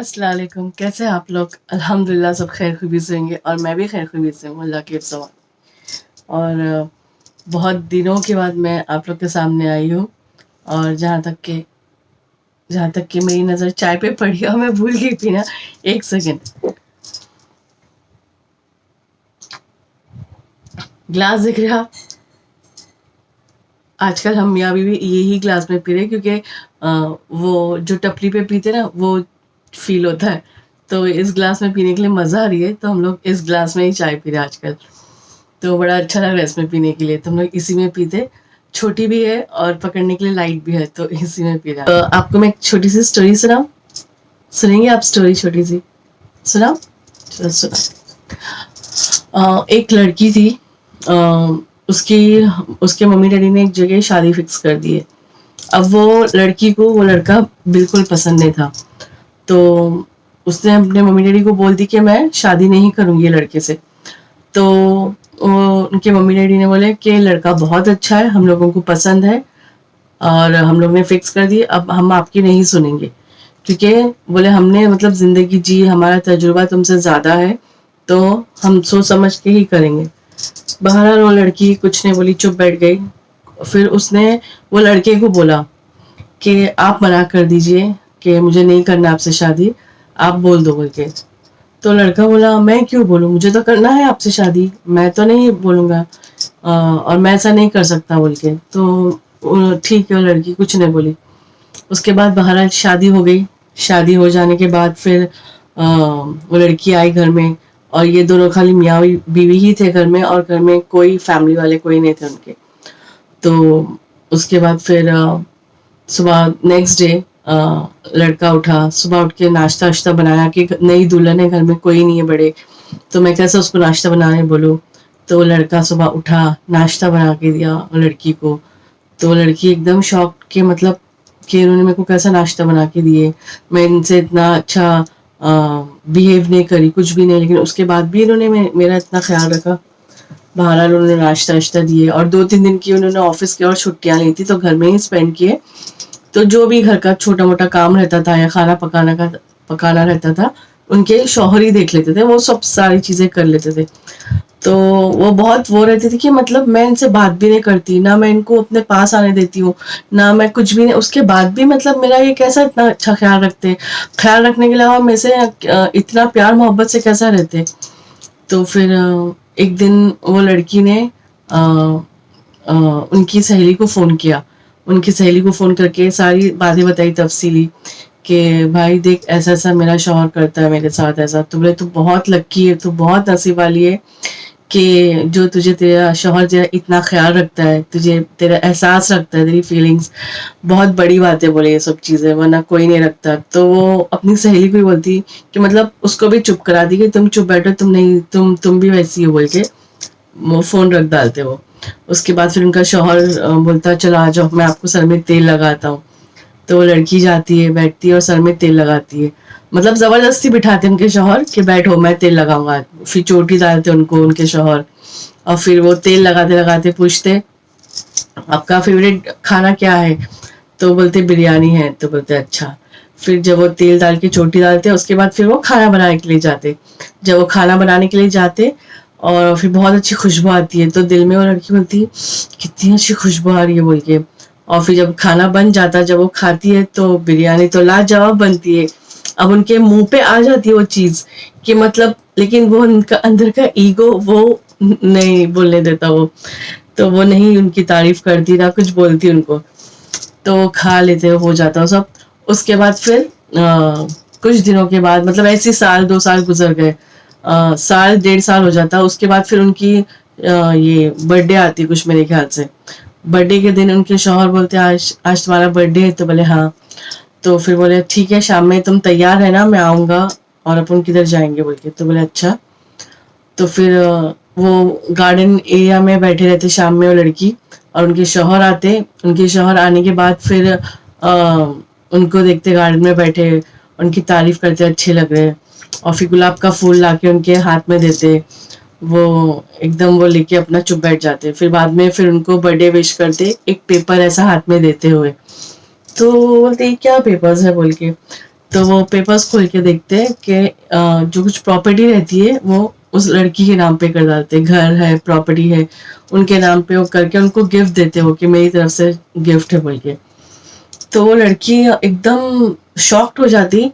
अस्सलाम वालेकुम, कैसे हैं आप लोग? अल्हम्दुलिल्लाह सब खैर खूबी से होंगे और मैं भी खैर खूबी से हूँ, अल्लाह के सवाल। और बहुत दिनों के बाद मैं आप लोग के सामने आई हूँ। और जहाँ तक कि मेरी नज़र चाय पे पड़ी और मैं भूल गई पीना। एक सेकंड, ग्लास दिख रहा? आजकल हम मियाँ बीवी यही ग्लास में पी रहे क्योंकि वो जो टपली पे पीते ना वो फील होता है। तो इस ग्लास में पीने के लिए मज़ा आ रही है, तो हम लोग इस ग्लास में ही चाय पी रहे हैं आजकल। तो बड़ा अच्छा लग रहा है इसमें पीने के लिए, तो हम लोग इसी में पीते। छोटी भी है और पकड़ने के लिए लाइट भी है, तो इसी में पी रहा है। आपको मैं एक छोटी सी स्टोरी सुनाऊं? सुनेंगे आप स्टोरी छोटी सी? सुनाऊं? चलो सुना। एक लड़की थी। अ, उसकी उसके मम्मी डैडी ने एक जगह शादी फिक्स कर दी है। अब वो लड़की को वो लड़का बिल्कुल पसंद नहीं था। तो उसने अपने मम्मी डैडी को बोल दी कि मैं शादी नहीं करूंगी ये लड़के से। तो उनके मम्मी डैडी ने बोले कि लड़का बहुत अच्छा है, हम लोगों को पसंद है और हम लोग ने फिक्स कर दी, अब हम आपकी नहीं सुनेंगे। क्योंकि बोले हमने मतलब जिंदगी जी, हमारा तजुर्बा तुमसे ज्यादा है, तो हम सोच समझ के ही करेंगे। बहरहाल वो लड़की कुछ नहीं बोली, चुप बैठ गई। फिर उसने वो लड़के को बोला कि आप मना कर दीजिए कि मुझे नहीं करना आपसे शादी, आप बोल दो बोल के। तो लड़का बोला मैं क्यों बोलूं, मुझे तो करना है आपसे शादी, मैं तो नहीं बोलूंगा। और मैं ऐसा नहीं कर सकता बोल के। तो ठीक है, वो लड़की कुछ नहीं बोली। उसके बाद बहरहाल शादी हो गई। शादी हो जाने के बाद फिर वो लड़की आई घर में। और ये दोनों खाली मियाँ बीवी ही थे घर में, और घर में कोई फैमिली वाले कोई नहीं थे उनके। तो उसके बाद फिर सुबह नेक्स्ट डे लड़का उठा, सुबह उठ के नाश्ता वाश्ता बनाया कि नई दुल्हन है, घर में कोई नहीं है बड़े, तो मैं कैसे उसको नाश्ता बनाने बोलूँ। तो लड़का सुबह उठा, नाश्ता बना के दिया लड़की को। तो लड़की एकदम शॉक कि मतलब कि इन्होंने मेरे को कैसा नाश्ता बना के दिए, मैं इनसे इतना अच्छा बिहेव नहीं करी, कुछ भी नहीं, लेकिन उसके बाद भी इन्होंने मेरा इतना ख्याल रखा। बहरहाल उन्होंने नाश्ता वाश्ता दिए और 2-3 दिन की उन्होंने ऑफिस की और छुट्टियां ली थी, तो घर में ही स्पेंड किए। तो जो भी घर का छोटा मोटा काम रहता था या खाना पकाना रहता था, उनके शौहर ही देख लेते थे, वो सब सारी चीजें कर लेते थे। तो वो बहुत वो रहती थी कि मतलब मैं इनसे बात भी नहीं करती, ना मैं इनको अपने पास आने देती हूँ, ना मैं कुछ भी नहीं, उसके बाद भी मतलब मेरा ये कैसा इतना अच्छा ख्याल रखते, ख्याल रखने के अलावा मेरे से इतना प्यार मोहब्बत से कैसा रहते। तो फिर एक दिन वो लड़की ने उनकी सहेली को फ़ोन किया। उनकी सहेली को फ़ोन करके सारी बातें बताई तफसीली कि भाई देख, ऐसा-ऐसा मेरा शौहर करता है मेरे साथ ऐसा। तो बोले तू बहुत लकी है, तू बहुत नसीब वाली है कि जो तुझे तेरा शौहर तेरा इतना ख्याल रखता है, तुझे तेरा एहसास रखता है, तेरी फीलिंग्स। बहुत बड़ी बात है बोले ये सब चीज़ें, वरना कोई नहीं रखता। तो वो अपनी सहेली को ही बोलती कि मतलब उसको भी चुप करा दी कि तुम चुप बैठो, तुम नहीं, तुम भी वैसी हो बोल के वो फ़ोन रख डालते वो। उसके बाद फिर उनका शौहर बोलता चलो आ जाओ, मैं आपको सर में तेल लगाता हूँ। तो वो लड़की जाती है, बैठती है और सर में तेल लगाती है। मतलब ज़बरदस्ती बिठाते उनके शौहर कि बैठो मैं तेल लगाऊंगा। फिर चोटी डालते उनको उनके शौहर। और फिर वो तेल लगाते लगाते पूछते आपका फेवरेट खाना क्या है? तो बोलते बिरयानी है। तो बोलते अच्छा। फिर जब वो तेल डाल के चोटी डालते, उसके बाद फिर वो खाना बनाने के लिए जाते। जब वो खाना बनाने के लिए जाते और फिर बहुत अच्छी खुशबू आती है, तो दिल में वो लड़की बोलती कितनी अच्छी खुशबू आ रही है बोल के। और फिर जब खाना बन जाता है, जब वो खाती है, तो बिरयानी तो लाजवाब बनती है। अब उनके मुंह पे आ जाती है वो चीज कि मतलब, लेकिन वो उनका अंदर का ईगो वो नहीं बोलने देता वो। तो वो नहीं उनकी तारीफ करती ना कुछ बोलती उनको। तो वो खा लेते, हो जाता हो सब। उसके बाद फिर कुछ दिनों के बाद, मतलब ऐसे 1-2 साल गुजर गए। साल 1.5 साल हो जाता, उसके बाद फिर उनकी ये बर्थडे आती कुछ मेरे ख्याल से। बर्थडे के दिन उनके शौहर बोलते आज आज तुम्हारा बर्थडे है? तो बोले हाँ। तो फिर बोले ठीक है, शाम में तुम तैयार है ना, मैं आऊंगा और अपन किधर जाएंगे बोल के। तो बोले अच्छा। तो फिर वो गार्डन एरिया में बैठे रहते शाम में वो लड़की और उनके शौहर आते। उनके शौहर आने के बाद फिर उनको देखते गार्डन में बैठे, उनकी तारीफ करते अच्छे लग रहे, और फिर गुलाब का फूल लाके उनके हाथ में देते। वो एकदम वो लेके अपना चुप बैठ जाते। फिर बाद में फिर उनको बर्थडे विश करते, एक पेपर ऐसा हाथ में देते हुए। तो बोलते ये क्या पेपर्स है बोल के। تو وہ پیپرز کھول کے دیکھتے کہ جو کچھ پراپرٹی رہتی ہے وہ اس لڑکی کے نام پہ کر ڈالتے، گھر ہے، پراپرٹی ہے، ان کے نام پہ وہ کر کے ان کو گفٹ دیتے ہو کہ میری طرف سے گفٹ ہے بول کے. تو وہ لڑکی ایک دم شاکڈ ہو جاتی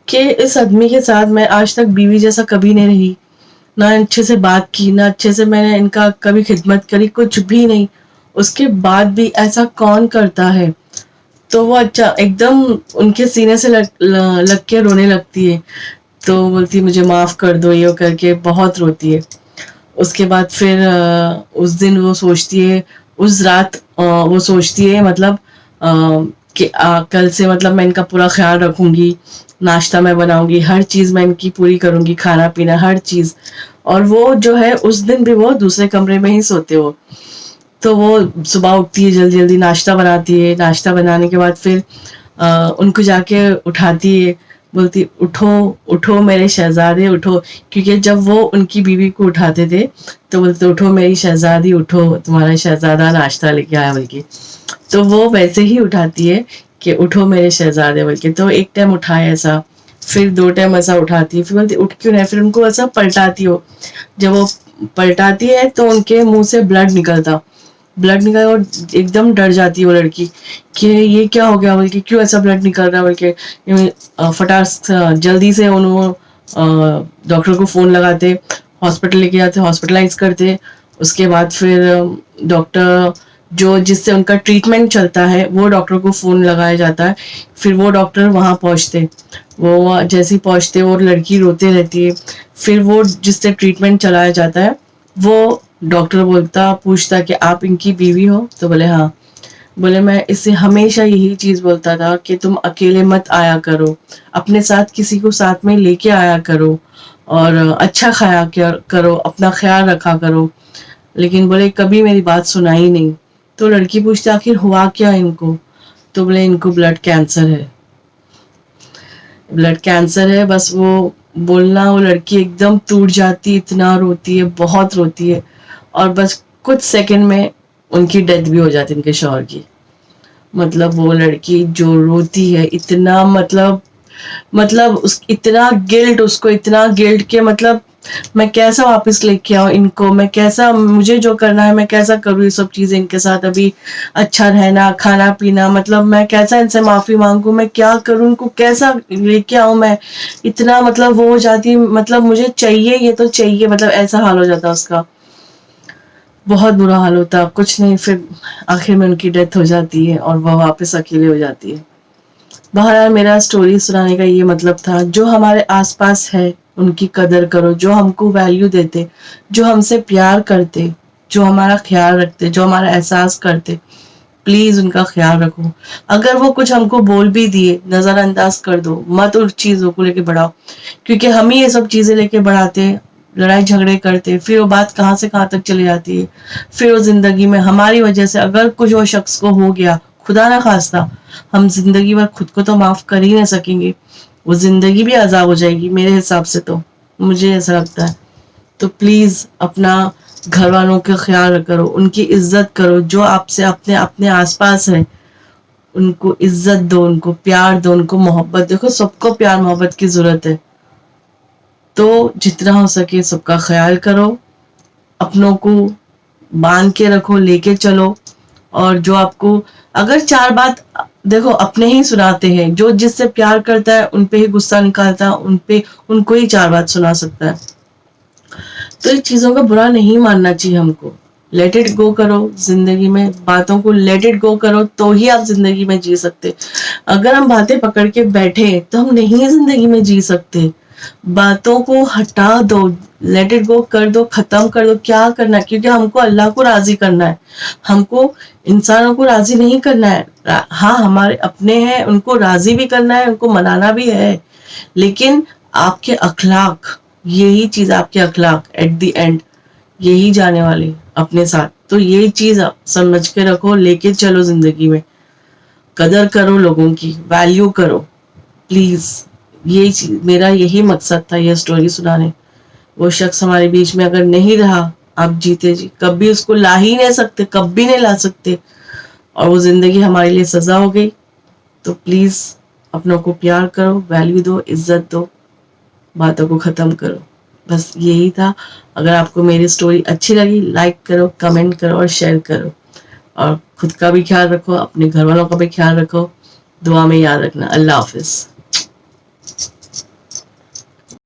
کہ اس آدمی کے ساتھ میں آج تک بیوی جیسا کبھی نہیں رہی، نہ اچھے سے بات کی، نہ اچھے سے میں نے ان کا کبھی خدمت کری، کچھ بھی نہیں، اس کے بعد بھی ایسا کون کرتا ہے. تو وہ اچھا ایک دم ان کے سینے سے لگ کے رونے لگتی ہے. تو بولتی مجھے معاف کر دو، یہ کر کے بہت روتی ہے. اس کے بعد پھر اس دن وہ سوچتی ہے، اس رات وہ سوچتی ہے مطلب کہ کل سے مطلب میں ان کا پورا خیال رکھوں گی، ناشتہ میں بناؤں گی، ہر چیز میں ان کی پوری کروں گی، کھانا پینا ہر چیز. اور وہ جو ہے اس دن بھی وہ دوسرے کمرے میں ہی سوتے ہو. تو وہ صبح اٹھتی ہے، جلدی جلدی ناشتہ بناتی ہے، ناشتہ بنانے کے بعد پھر ان کو جا کے اٹھاتی ہے، بولتی اٹھو اٹھو میرے شہزادے اٹھو. کیونکہ جب وہ ان کی بیوی کو اٹھاتے تھے تو بولتے اٹھو میری شہزادی اٹھو، تمہارا شہزادہ ناشتہ لے کے آیا بول کے. تو وہ ویسے ہی اٹھاتی ہے کہ اٹھو میرے شہزادے بول کے. تو ایک ٹائم اٹھائے ایسا، پھر 2 ٹائم ایسا اٹھاتی ہے، پھر بولتی اٹھ کیوں نہیں، پھر ان کو ایسا پلٹاتی ہو. جب وہ پلٹاتی ہے تو ان کے منہ سے بلڈ نکلتا اور ایک دم ڈر جاتی ہے وہ لڑکی کہ یہ کیا ہو گیا بول کے، کیوں ایسا بلڈ نکل رہا ہے بول کے. فٹاس جلدی سے انہوں ڈاکٹر کو فون لگاتے، ہاسپٹل لے کے جاتے، ہاسپٹلائز کرتے. اس کے بعد پھر ڈاکٹر جو جس سے ان کا ٹریٹمنٹ چلتا ہے وہ ڈاکٹر کو فون لگایا جاتا ہے. پھر وہ ڈاکٹر وہاں پہنچتے، وہ جیسے پہنچتے وہ لڑکی روتے رہتی ہے. پھر وہ جس سے ٹریٹمنٹ چلایا جاتا ہے وہ ڈاکٹر پوچھتا کہ آپ ان کی بیوی ہو؟ تو بولے ہاں. بولے میں اس سے ہمیشہ یہی چیز بولتا تھا کہ تم اکیلے مت آیا کرو، اپنے ساتھ کسی کو ساتھ میں لے کے آیا کرو اور اچھا کھایا کرو، اپنا خیال رکھا کرو. لیکن بولے کبھی میری بات سنا ہی نہیں. تو لڑکی پوچھتے آخر ہوا کیا ان کو؟ تو بولے ان کو بلڈ کینسر ہے. بلڈ کینسر ہے. بس وہ بولنا، وہ لڑکی ایک دم ٹوٹ جاتی، اتنا روتی ہے، بہت روتی ہے. اور بس کچھ سیکنڈ میں ان کی ڈیتھ بھی ہو جاتی، ان کے شوہر کی. مطلب وہ لڑکی جو روتی ہے اتنا مطلب اتنا گلٹ، اس کو اتنا گلٹ کہ مطلب میں کیسا واپس لے کے آؤں ان کو، میں کیسا، مجھے جو کرنا ہے میں کیسا کروں یہ سب چیزیں ان کے ساتھ، ابھی اچھا رہنا، کھانا پینا، مطلب میں کیسا ان سے معافی مانگوں، میں کیا کروں، ان کو کیسا لے کے آؤں میں. اتنا مطلب وہ ہو جاتی، مطلب مجھے چاہیے یہ تو چاہیے، مطلب ایسا حال ہو جاتا اس کا. بہت برا حال ہوتا. کچھ نہیں، پھر آخر میں ان کی ڈیتھ ہو جاتی ہے اور وہ واپس اکیلے ہو جاتی ہے. بہرحال میرا سٹوری سنانے کا یہ مطلب تھا، جو ہمارے آس پاس ہے ان کی قدر کرو، جو ہم کو ویلیو دیتے، جو ہم سے پیار کرتے، جو ہمارا خیال رکھتے، جو ہمارا احساس کرتے، پلیز ان کا خیال رکھو. اگر وہ کچھ ہم کو بول بھی دیے، نظر انداز کر دو، مت ان چیزوں کو لے کے بڑھاؤ. کیونکہ ہم ہی یہ سب چیزیں لے کے بڑھاتے، لڑائی جھگڑے کرتے، پھر وہ بات کہاں سے کہاں تک چلی جاتی ہے. پھر وہ زندگی میں ہماری وجہ سے اگر کچھ وہ شخص کو ہو گیا، خدا نہ خواستہ، ہم زندگی بھر خود کو تو معاف کر ہی نہ سکیں گے، وہ زندگی بھی عذاب ہو جائے گی میرے حساب سے. تو مجھے ایسا لگتا ہے. تو پلیز اپنا گھر والوں کا خیال کرو، ان کی عزت کرو، جو آپ سے اپنے آس پاس ہے ان کو عزت دو، ان کو پیار دو، ان کو محبت. دیکھو سب کو پیار محبت کی ضرورت ہے. تو جتنا ہو سکے سب کا خیال کرو، اپنوں کو باندھ کے رکھو، لے کے چلو. اور جو آپ کو اگر 4 بات دیکھو اپنے ہی سناتے ہیں، جو جس سے پیار کرتا ہے ان پہ ہی غصہ نکالتا ہے، ان کو ہی 4 بات سنا سکتا ہے. تو ان چیزوں کا برا نہیں ماننا چاہیے ہم کو. لیٹ اٹ گو کرو زندگی میں، باتوں کو لیٹ اٹ گو کرو تو ہی آپ زندگی میں جی سکتے. اگر ہم باتیں پکڑ کے بیٹھے تو ہم نہیں زندگی میں جی سکتے. باتوں کو ہٹا دو، لیٹ اٹ گو کر دو، ختم کر دو. کیا کرنا ہے؟ کیونکہ ہم کو اللہ کو راضی کرنا ہے، ہم کو انسانوں کو راضی نہیں کرنا ہے. ہاں ہمارے اپنے ہیں، ان کو راضی بھی کرنا ہے، ان کو منانا بھی ہے. لیکن آپ کے اخلاق، یہی چیز آپ کے اخلاق ایٹ دی اینڈ یہی جانے والے اپنے ساتھ. تو یہ چیز سمجھ کے رکھو، لے کے چلو زندگی میں. قدر کرو، لوگوں کی ویلیو کرو پلیز. یہ چیز میرا یہی مقصد تھا یہ سٹوری سنانے. وہ شخص ہمارے بیچ میں اگر نہیں رہا، آپ جیتے جی کبھی اس کو لا ہی نہیں سکتے، کبھی نہیں لا سکتے. اور وہ زندگی ہمارے لیے سزا ہو گئی. تو پلیز اپنوں کو پیار کرو، ویلیو دو، عزت دو، باتوں کو ختم کرو. بس یہی تھا. اگر آپ کو میری اسٹوری اچھی لگی لائک کرو، کمنٹ کرو اور شیئر کرو. اور خود کا بھی خیال رکھو، اپنے گھر والوں کا بھی خیال رکھو. دعا میں یاد رکھنا. اللہ حافظ.